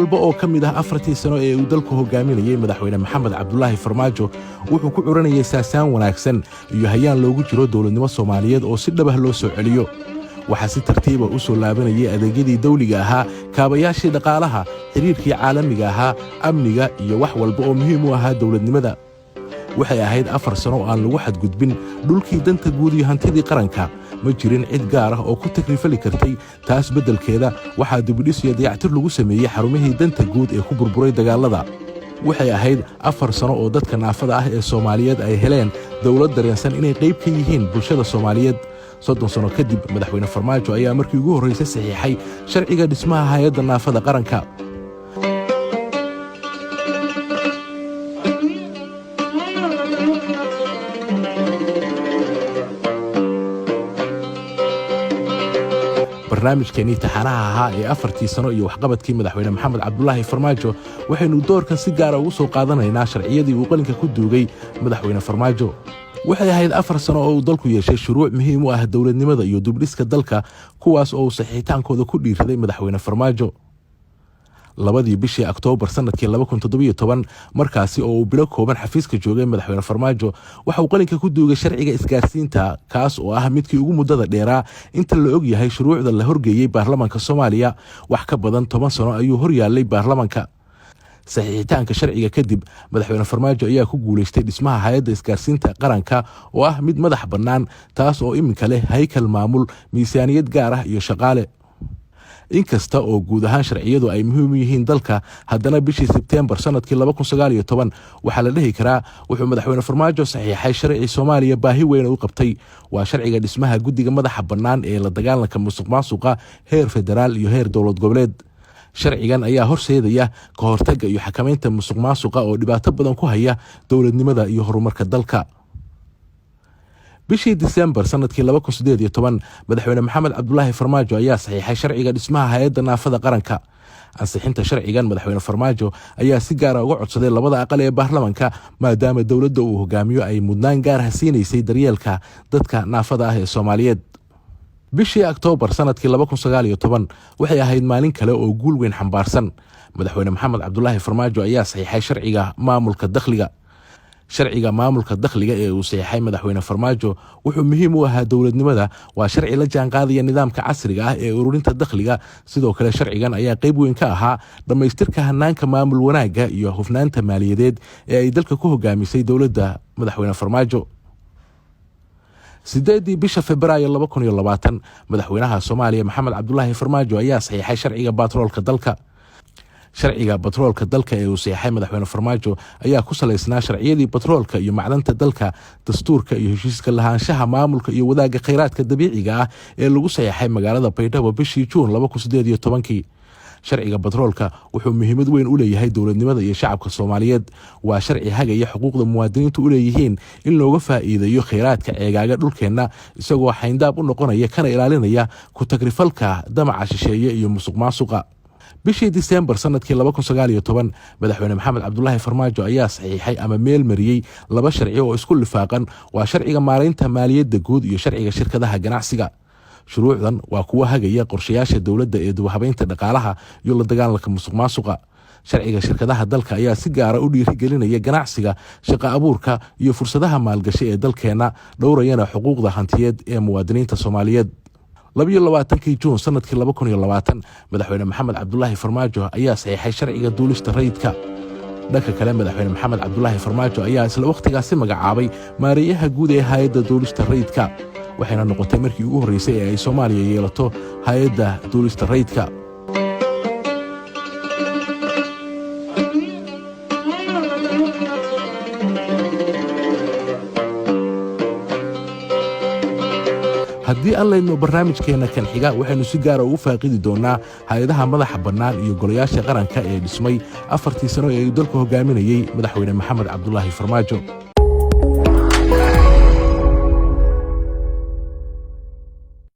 walba oo ka mid ah 4 sano ee uu dalku hogaaminayay madaxweyne maxamed cabdulaahi farmaajo wuxuu ku curanayay saasaan wanaagsan iyo hayaan loogu jiro dawladnimo Soomaaliyeed oo si dhab ah loo soo celiyo waxa si tartiib ah u soo laabanayay adeegyadii dawliga ahaa kaabayaashii dhaqaalaha xiriirkii caalamiga ahaa amniga iyo wax walba oo muhiim u ahaa dawladnimada waxay ahayd 4 sano oo aan lagu xadgudbin dhulkii danta guud iyo hantidii qaranka ma jirin cid gaar ah oo ku takrifali kartay taas beddelkeeda waxaa dibudhis iyo dayactir lagu sameeyay xarumihii danta guud ee ku burburay dagaalada waxay ahayd 4 sano oo dadka naafada ah ee Soomaaliyeed ay heleen dawlad dareensan inay qayb ka yihiin bulshada Soomaaliyeed 30 sano kadib madaxweyne Farmaajo ayaa markii ugu horeysay saxiixay sharciga dhismaha hay'adda naafada qaranka barnaamijkeennii taxanaha ahaa ee 4 sano iyo waxqabadkii madaxweyne maxamed cabdulaahi farmaajo waxaynu doorkan si gaar ah ugu soo qaadanaynaa sharciyadii uu qalinka ku duugay madaxweyne farmaajo waxay ahayd 4 sano oo uu dalku yeeshay shuruuc muhiim u ah dawladnimada iyo dibdhiska dalka kuwaas oo saxiixitaankooda ku dhiiraday madaxweyne farmaajo labadii bishii Oktoobar sanadkii 2017 markaasi oo uu bilo kooban xafiiska joogay madaxweyne farmaajo waxa uu qalinka ku duugay sharciga isgaarsiinta kaas oo ah midkii ugu muddada dheeraa inta la og yahay shuruucda la horgeeyay baarlamaanka Soomaaliya wax ka badan 10 sano ayuu hor yaalay baarlamaanka saxiixitaanka sharciga kadib madaxweyne farmaajo ayaa ku guuleystay dhismaha hay'adda isgaarsiinta qaranka oo ah mid madax bannaan taas oo iminka leh haykal maamul miisaaniyad gaar ah iyo shaqaale inkasta oo guud ahaan sharciyadu ay muhiim u yihiin dalka haddana bishii Sebtembar sanadkii 2019 waxa la dhihi karaa wuxuu madaxweyne farmaajo saxiixay sharci Soomaaliya baahi weyn u qabtay waa sharciga dhismaha guddiga madaxa bannaan ee la dagaalanka musuqmaasuqa heer federaal iyo heer dawlad goboleed sharcigan ayaa horseedaya ka hortagga iyo xakamaynta musuqmaasuqa oo dhibaato badan ku haya dawladnimada iyo horumarka dalka bishii December sanadkii 2018 madaxweyne maxamed cabdulaahi farmaajo ayaa saxiixay sharciga dhismaha hay'adda naafada qaranka ansixinta sharcigan madaxweyne farmaajo ayaa si gaar ah uga codsaday labada aqal ee baarlamaanka maadaama dawladda uu hogaamiyo ay mudnaan gaar ah siinaysay daryeelka dadka naafada ah ee Soomaaliyeed bishii Oktoobar sanadkii 2019 waxay ahayd maalin kale oo guul weyn xambaarsan madaxweyne maxamed cabdulaahi farmaajo ayaa saxiixay sharciga maamulka dakhliga ee uu saxiixay madaxweyne farmaajo wuxuu muhiim u ahaa dawladnimada waa sharci la jaan qaadaya nidaamka casriga ah ee ururinta dakhliga sidoo kale sharcigan ayaa qayb weyn ka ahaa dhamaystirka hanaanka maamul wanaagga iyo hufnaanta maaliyadeed ee ay dalka ku hogaamisay dawladda madaxweyne farmaajo 8 bisha Febraayo 2020 madaxweynaha Soomaaliya maxamed cabdulaahi farmaajo ayaa saxiixay sharciga batroolka dalka sharciga batroolka dalka ee uu saxiixay madaxweyne farmaajo ayaa ku saleysnaa sharciyadii batroolka iyo macdanta dalka dastuurka iyo heshiiska lahaanshaha maamulka iyo wadaagga kheyraadka dabiiciga ah ee lagu saxiixay magaalada Baydhabo bishii Juun 2018 sharciga batroolka wuxuu muhiimad weyn u leeyahay dawladnimada iyo shacabka Soomaaliyeed waa sharci hagaya xuquuqda muwaadiniintu u leeyihiin in looga faa'iideeyo kheyraadka ceegaaga dhulkeena isagoo xayndaab u noqonaya kana ilaalinaya ku takrifalka damaca shisheeye iyo musuqmaasuqa bishii December sanadkii 2019 madaxweyne maxamed cabdulaahi farmaajo ayaa saxiixay ama meel mariyay laba sharci oo isku lifaaqan waa sharciga maareynta maaliyadda guud iyo sharciga shirkadaha ganacsiga shuruucdan waa kuwa hagaya qorshayaasha dawladda ee dib-u-habaynta dhaqaalaha iyo la dagaalanka musuqmaasuqa sharciga shirkadaha dalka ayaa si gaar ah u dhiirigelinaya ganacsiga shaqo abuurka iyo fursadaha maalgashi ee dalkeena dhowrayana xuquuqda hantiyeed ee muwaadiniinta Soomaaliyeed 22 Juun sanadkii 2020 madaxweyne maxamed cabdulaahi farmaajo ayaa saxiixay sharciga duulista rayidka dhanka kale madaxweyne maxamed cabdulaahi farmaajo ayaa isla waqtigaasi magacaabay maareeyaha guud ee hay'adda duulista rayidka waxayna noqotay markii ugu horeysay ee ay Soomaaliya yeelato hay'adda duulista rayidka haddii aan leeyno barnaamijkeena kan xiga waxaynu si gaar ah ugu faaqidi doonaa hay'adaha madaxa bannaan iyo golayaasha qaranka ee dhismay 4 sano ee uu dalku hogaaminayay madaxweyne maxamed cabdulaahi farmaajo